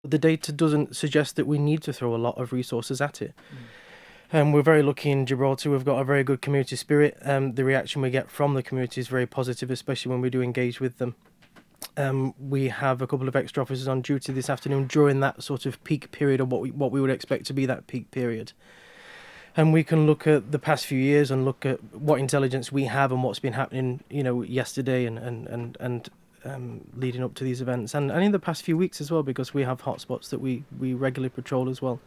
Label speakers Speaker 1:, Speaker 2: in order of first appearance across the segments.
Speaker 1: The data doesn't suggest that we need to throw a lot of resources at it. We're very lucky in Gibraltar. We've got a very good community spirit. The reaction we get from the community is very positive, especially when we do engage with them. We have a couple of extra officers on duty this afternoon during that sort of peak period of what we would expect to be that peak period. And we can look at the past few years and look at what intelligence we have and what's been happening, yesterday and leading up to these events, and in the past few weeks as well, because we have hotspots that we regularly patrol as well.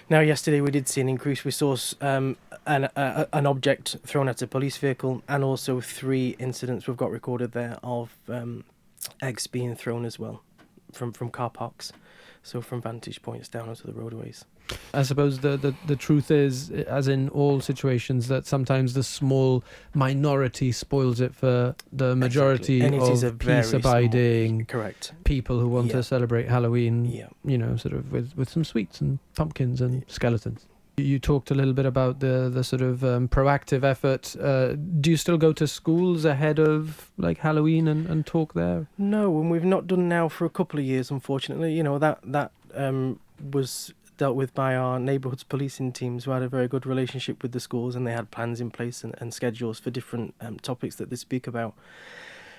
Speaker 1: Now, yesterday we did see an increase. We saw an object thrown at a police vehicle, and also 3 incidents we've got recorded there of eggs being thrown as well from car parks, so from vantage points down onto the roadways.
Speaker 2: I suppose the truth is, as in all situations, that sometimes the small minority spoils it for the majority of peace-abiding people who want to celebrate Halloween, sort of with some sweets and pumpkins and skeletons. You talked a little bit about the sort of proactive effort. Do you still go to schools ahead of like Halloween and talk there?
Speaker 1: No, and we've not done now for a couple of years, unfortunately. That was dealt with by our Neighbourhood Policing Teams, who had a very good relationship with the schools, and they had plans in place and schedules for different topics that they speak about.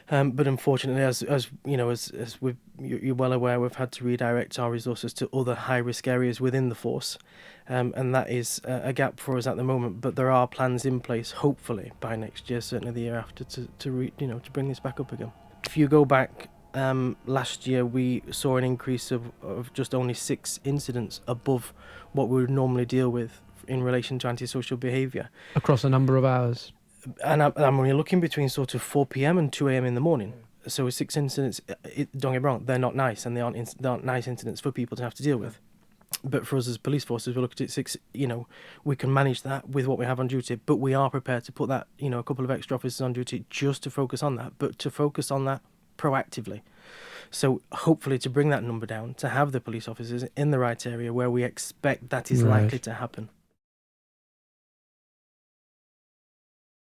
Speaker 1: But unfortunately, as you're well aware, we've had to redirect our resources to other high-risk areas within the force, and that is a gap for us at the moment. But there are plans in place, hopefully by next year, certainly the year after, to bring this back up again. If you go back, last year we saw an increase of just only 6 incidents above what we would normally deal with in relation to antisocial behaviour.
Speaker 2: Across a number of hours.
Speaker 1: And I'm only looking between sort of 4 p.m. and 2 a.m. in the morning. So 6 incidents, don't get me wrong, they're not nice, and they aren't nice incidents for people to have to deal with. But for us as police forces, we look at it 6, we can manage that with what we have on duty, but we are prepared to put that, a couple of extra officers on duty just to focus on that, but to focus on that proactively. So hopefully to bring that number down, to have the police officers in the right area where we expect that is likely to happen.